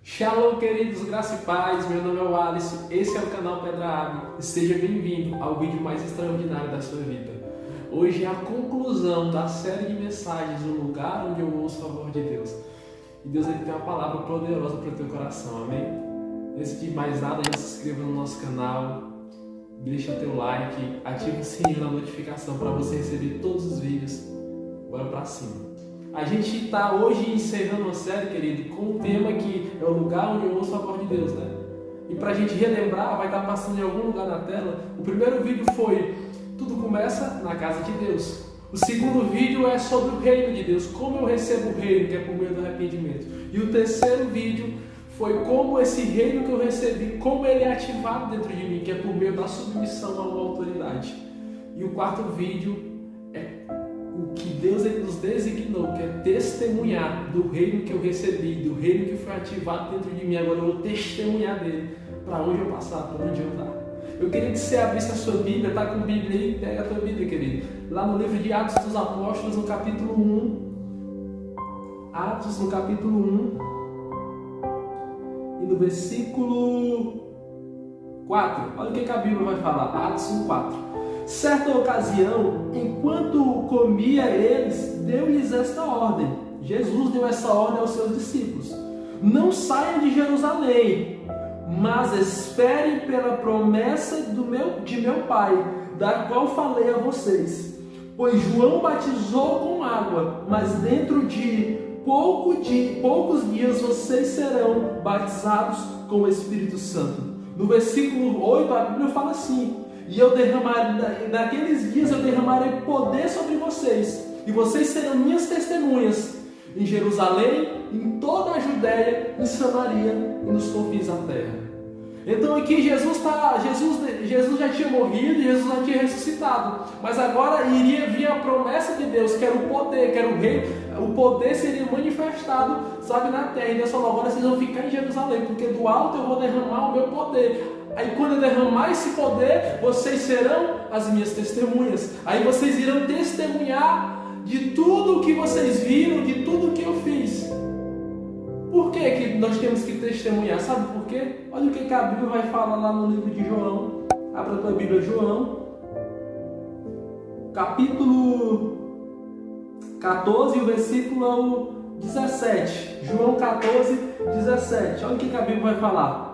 Shalom, queridos, graça e paz, meu nome é o Alisson, esse é o canal Pedra Ave e seja bem-vindo ao vídeo mais extraordinário da sua vida. Hoje é a conclusão da série de mensagens, o lugar onde eu ouço a voz de Deus. E Deus ele tem uma palavra poderosa para o teu coração, amém? Antes de mais nada, já se inscreva no nosso canal, deixa o teu like, ativa o sininho da notificação para você receber todos os vídeos. Bora pra cima! A gente está hoje encerrando uma série, querido, com um tema que é o lugar onde eu ouço a voz de Deus, né? E para a gente relembrar, vai estar passando em algum lugar na tela. O primeiro vídeo foi Tudo Começa na Casa de Deus. O segundo vídeo é sobre o reino de Deus, como eu recebo o reino, que é por meio do arrependimento. E o terceiro vídeo foi como esse reino que eu recebi, como ele é ativado dentro de mim, que é por meio da submissão a uma autoridade. E o quarto vídeo é o que Deus ele nos designou, que é testemunhar do reino que eu recebi, do reino que foi ativado dentro de mim. Agora eu vou testemunhar dele, para onde eu passar, para onde eu andar. Eu queria que você abrisse a sua Bíblia, tá com a Bíblia aí? Pega a tua Bíblia, querido. Lá no livro de Atos dos Apóstolos, no capítulo 1. Atos, no capítulo 1. E no versículo 4. Olha o que a Bíblia vai falar. Atos 1:4. Certa ocasião, enquanto comia eles, deu-lhes esta ordem. Jesus deu essa ordem aos seus discípulos: não saiam de Jerusalém, mas esperem pela promessa de meu Pai, da qual falei a vocês. Pois João batizou com água, mas dentro de poucos dias vocês serão batizados com o Espírito Santo. No versículo 8, a Bíblia fala assim: e eu derramarei, naqueles dias eu derramarei poder sobre vocês, e vocês serão minhas testemunhas em Jerusalém, em toda a Judéia, em Samaria e nos confins da terra. Então aqui Jesus já tinha morrido, Jesus já tinha ressuscitado, mas agora iria vir a promessa de Deus, que era o poder, que era o rei. O poder seria manifestado, sabe, na terra. E Deus falou: agora vocês vão ficar em Jerusalém, porque do alto eu vou derramar o meu poder. Aí quando eu derramar esse poder, vocês serão as minhas testemunhas. Aí vocês irão testemunhar de tudo o que vocês viram, de tudo o que eu fiz. Por que nós temos que testemunhar? Sabe por quê? Olha o que a Bíblia vai falar lá no livro de João. Abra a tua Bíblia, João, capítulo 14, o versículo 17. João 14, 17. Olha o que a Bíblia vai falar.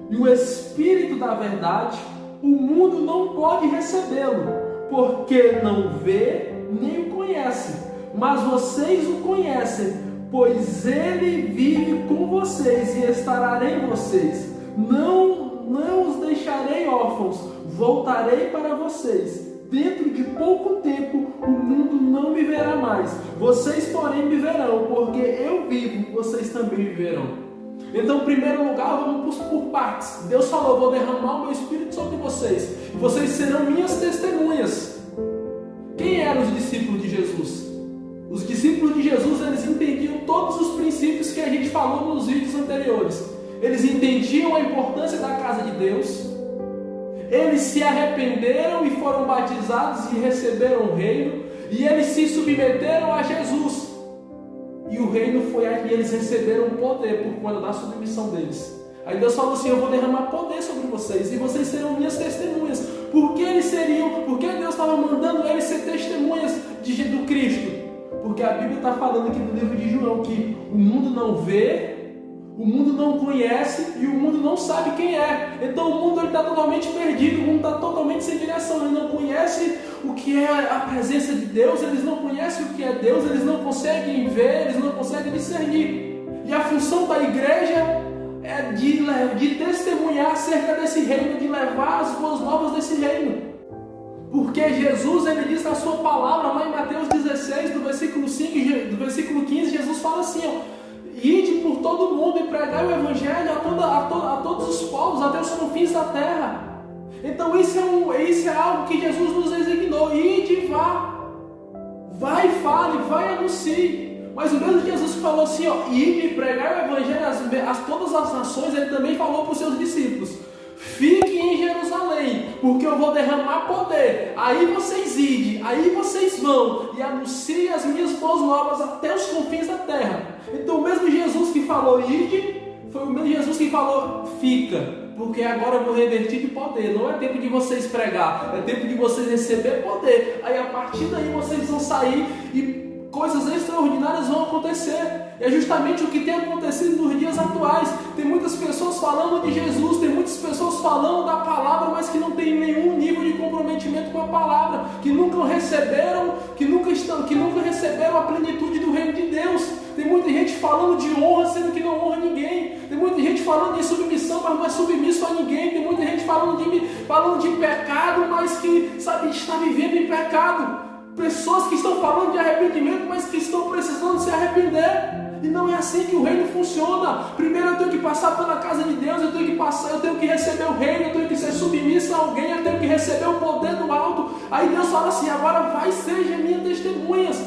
E o Espírito da verdade, o mundo não pode recebê-lo, porque não vê nem o conhece. Mas vocês o conhecem, pois ele vive com vocês e estará em vocês. Não os deixarei órfãos, voltarei para vocês. Dentro de pouco tempo o mundo não me verá mais. Vocês, porém, me verão, porque eu vivo, vocês também viverão. Então, em primeiro lugar, vamos por partes. Deus falou: eu vou derramar o meu Espírito sobre vocês, e vocês serão minhas testemunhas. Quem eram os discípulos de Jesus? Os discípulos de Jesus, eles entendiam todos os princípios que a gente falou nos vídeos anteriores. Eles entendiam a importância da casa de Deus. Eles se arrependeram e foram batizados e receberam o reino. E eles se submeteram a Jesus. E o reino foi aí, eles receberam o poder por conta da submissão deles. Aí Deus falou assim: eu vou derramar poder sobre vocês, e vocês serão minhas testemunhas. Por que eles seriam? Porque Deus estava mandando eles ser testemunhas do Cristo. Porque a Bíblia está falando aqui no livro de João que o mundo não vê, o mundo não conhece e o mundo não sabe quem é. Então o mundo está totalmente perdido, o mundo está totalmente sem direção. Ele não conhece o que é a presença de Deus, eles não conhecem o que é Deus, eles não conseguem ver, eles não conseguem discernir. E a função da igreja é de testemunhar acerca desse reino, de levar as boas novas desse reino. Porque Jesus, ele diz na sua palavra, lá em Mateus 16, do versículo 5, do versículo 15, Jesus fala assim: ó, ide por todo mundo e pregai o evangelho a todos os povos, até os confins da terra. Então isso é algo que Jesus nos designou: ide e vá. Vai e fale, vai e anuncie. Mas o mesmo Jesus que falou assim, ó, ide e pregai o evangelho a todas as nações, ele também falou para os seus discípulos: fiquem em Jerusalém, porque eu vou derramar poder. Aí vocês idem, aí vocês vão e anunciem as minhas boas novas até os confins da terra. Então o mesmo Jesus que falou ide, foi o mesmo Jesus que falou fica, porque agora eu vou revertir de poder. Não é tempo de vocês pregar, é tempo de vocês receber poder. Aí a partir daí vocês vão sair e coisas extraordinárias vão acontecer. E é justamente o que tem acontecido nos dias atuais. Tem muitas pessoas falando de Jesus, tem muitas pessoas falando da palavra, mas que não tem nenhum nível de comprometimento com a palavra, que nunca receberam, que nunca receberam a plenitude do reino de Deus. Tem muita gente falando de honra, sendo que não honra ninguém. Tem muita gente falando de submissão, mas não é submisso a ninguém. Tem muita gente falando de pecado, mas que, sabe, está vivendo em pecado. Pessoas que estão falando de arrependimento, mas que estão precisando se arrepender. E não é assim que o reino funciona. Primeiro eu tenho que passar pela casa de Deus, eu tenho que receber o reino, eu tenho que ser submisso a alguém, eu tenho que receber o poder do alto. Aí Deus fala assim, agora vai, seja minhas testemunhas.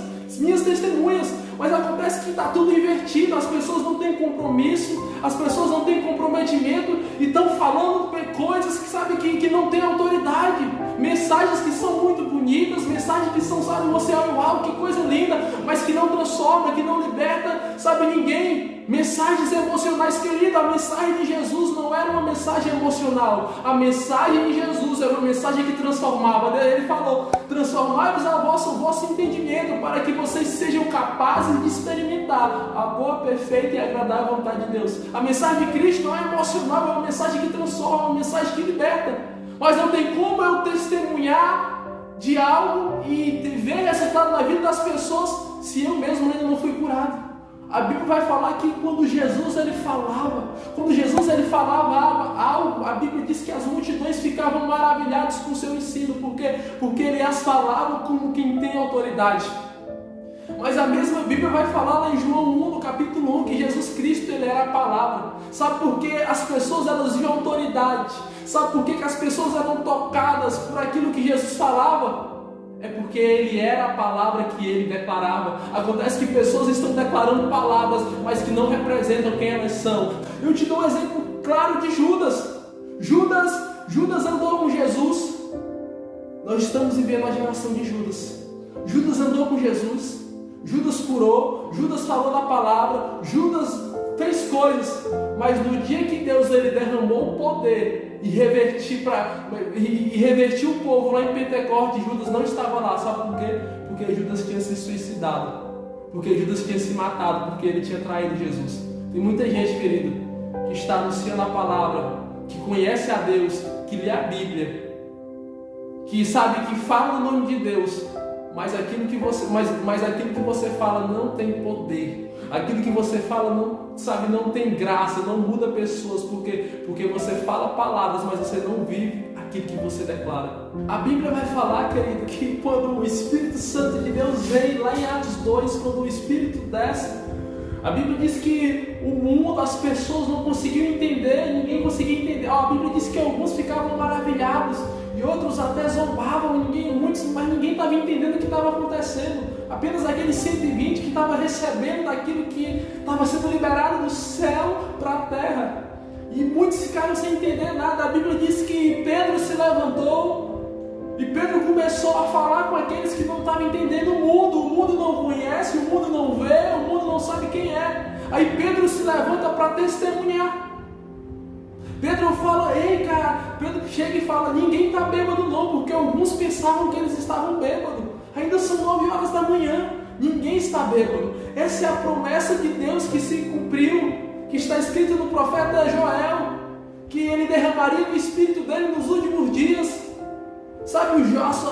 Mas acontece que está tudo invertido, as pessoas não têm compromisso, as pessoas não têm comprometimento e estão falando coisas que sabe que não têm autoridade, mensagens que são muito bonitas, mensagens que são, sabe, você olha, uau, que coisa linda, mas que não transforma, que não liberta, sabe, ninguém. Mensagens emocionais, querida, a mensagem de Jesus não era uma mensagem emocional, a mensagem de Jesus era uma mensagem que transformava. Ele falou, transformai-vos o vosso entendimento, para que vocês sejam capazes de experimentar a boa, perfeita e agradável vontade de Deus. A mensagem de Cristo não é emocional, é uma mensagem que transforma, é uma mensagem que liberta. Mas não tem como eu testemunhar de algo e ver resultado na vida das pessoas se eu mesmo ainda não fui curado. A Bíblia vai falar que quando Jesus ele falava algo, a Bíblia diz que as multidões ficavam maravilhadas com o seu ensino. Por quê? Porque ele as falava como quem tem autoridade. Mas a mesma Bíblia vai falar lá em João 1, no capítulo 1, que Jesus Cristo ele era a palavra. Sabe por que as pessoas elas viam autoridade? Sabe por que as pessoas eram tocadas por aquilo que Jesus falava? É porque ele era a palavra que ele declarava. Acontece que pessoas estão declarando palavras, mas que não representam quem elas são. Eu te dou um exemplo claro de Judas. Judas andou com Jesus. Nós estamos vivendo a geração de Judas. Judas andou com Jesus. Judas curou. Judas falou da palavra. Judas fez coisas. Mas no dia que Deus ele derramou o poder e revertiu o povo lá em Pentecostes, Judas não estava lá. Sabe por quê? Porque Judas tinha se suicidado, porque Judas tinha se matado, porque ele tinha traído Jesus. Tem muita gente, querido, que está anunciando a palavra, que conhece a Deus, que lê a Bíblia, que sabe, que fala no nome de Deus, mas aquilo que você fala não tem poder. Aquilo que você fala não tem graça, não muda pessoas, porque você fala palavras, mas você não vive aquilo que você declara. A Bíblia vai falar, querido, que quando o Espírito Santo de Deus vem, lá em Atos 2, quando o Espírito desce, a Bíblia diz que o mundo, as pessoas não conseguiam entender, ninguém conseguia entender. A Bíblia diz que alguns ficavam maravilhados e outros até zombavam, mas ninguém estava entendendo o que estava acontecendo. Apenas aqueles 120 que estavam recebendo daquilo que estava sendo liberado do céu para a terra. E muitos ficaram sem entender nada. A Bíblia diz que Pedro se levantou e Pedro começou a falar com aqueles que não estavam entendendo o mundo não conhece, o mundo não vê, o mundo não sabe quem é. Aí Pedro se levanta para testemunhar. Pedro fala, ei cara, Pedro chega e fala, ninguém está bêbado não, porque alguns pensavam que eles estavam bêbados. Ainda são 9 horas da manhã, ninguém está bêbado. Essa é a promessa de Deus que se cumpriu, que está escrito no profeta Joel, que ele derramaria o Espírito dele nos últimos dias. Sabe,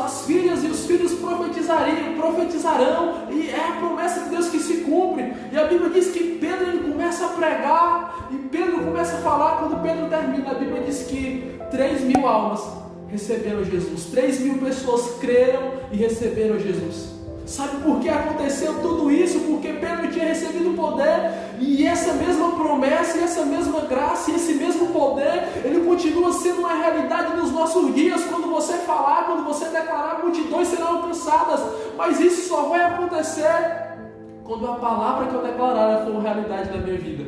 as filhas e os filhos profetizarão, e é a promessa de Deus que se cumpre. E a Bíblia diz que Pedro ele começa a pregar, e Pedro começa a falar. Quando Pedro termina, a Bíblia diz que 3.000 almas receberam Jesus, 3.000 pessoas creram e receberam Jesus. Sabe por que aconteceu tudo isso? Porque Pedro tinha recebido poder, e essa mesma promessa, e essa mesma graça, e esse mesmo poder, ele continua sendo uma realidade nos nossos dias. Quando você falar, quando você declarar, multidões serão alcançadas, mas isso só vai acontecer quando a palavra que eu declarar for uma realidade na minha vida.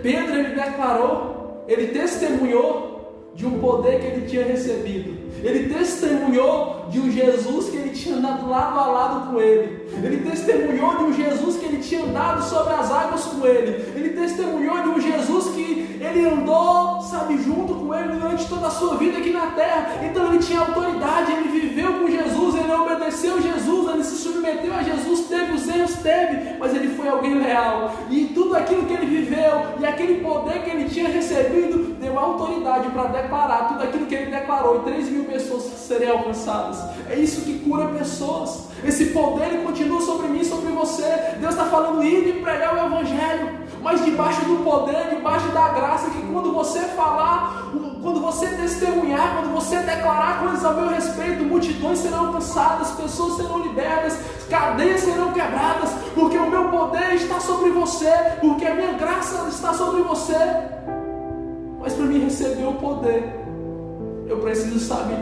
Pedro ele declarou, ele testemunhou, de um poder que ele tinha recebido. Ele testemunhou de um Jesus que ele tinha andado lado a lado com ele. Ele testemunhou de um Jesus que ele tinha andado sobre as águas com ele. Ele testemunhou de um Jesus que ele andou, sabe, junto com ele durante toda a sua vida aqui na terra. Então ele tinha autoridade, ele viveu com Jesus, ele obedeceu Jesus, ele se submeteu a Jesus, teve os erros, teve, mas ele foi alguém leal. E tudo aquilo que ele viveu e aquele poder que ele tinha recebido deu autoridade para declarar tudo aquilo que ele declarou, e 3.000 pessoas serem alcançadas. É isso que cura pessoas. Esse poder ele continua sobre mim, sobre você. Deus está falando, ir e pregar o Evangelho, mas debaixo do poder, debaixo da graça, que quando você falar, quando você testemunhar, quando você declarar coisas a meu respeito, multidões serão alcançadas, pessoas serão libertas, cadeias serão quebradas, porque o meu poder está sobre você, porque a minha graça está sobre você. Mas para mim receber o poder, eu preciso, sabe,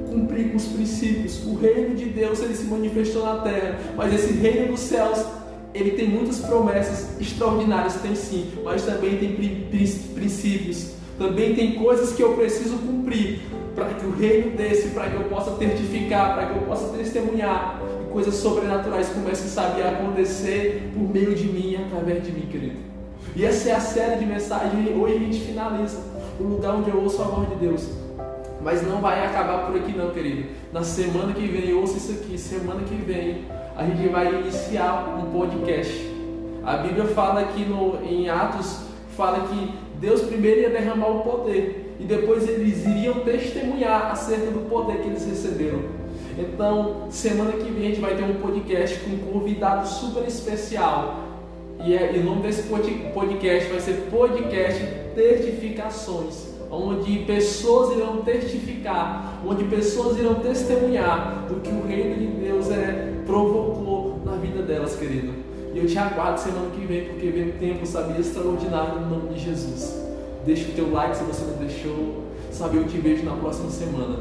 cumprir com os princípios. O reino de Deus, ele se manifestou na terra, mas esse reino dos céus, ele tem muitas promessas extraordinárias, tem sim, mas também tem princípios, também tem coisas que eu preciso cumprir para que o reino desse, para que eu possa testificar, para que eu possa testemunhar, e coisas sobrenaturais comecem, sabe, a acontecer por meio de mim e através de mim, querido. E essa é a série de mensagens. Hoje a gente finaliza o lugar onde eu ouço a voz de Deus. Mas não vai acabar por aqui não, querido. Na semana que vem, ouça isso aqui, semana que vem a gente vai iniciar um podcast. A Bíblia fala aqui em Atos, fala que Deus primeiro ia derramar o poder e depois eles iriam testemunhar acerca do poder que eles receberam. Então, semana que vem a gente vai ter um podcast com um convidado super especial. E o nome desse podcast vai ser Podcast Testificações, onde pessoas irão testificar, onde pessoas irão testemunhar do que o reino de Deus provocou na vida delas, querido. E eu te aguardo semana que vem, porque vem um tempo, sabe, extraordinário no nome de Jesus. Deixa o teu like se você não deixou, sabe, eu te vejo na próxima semana.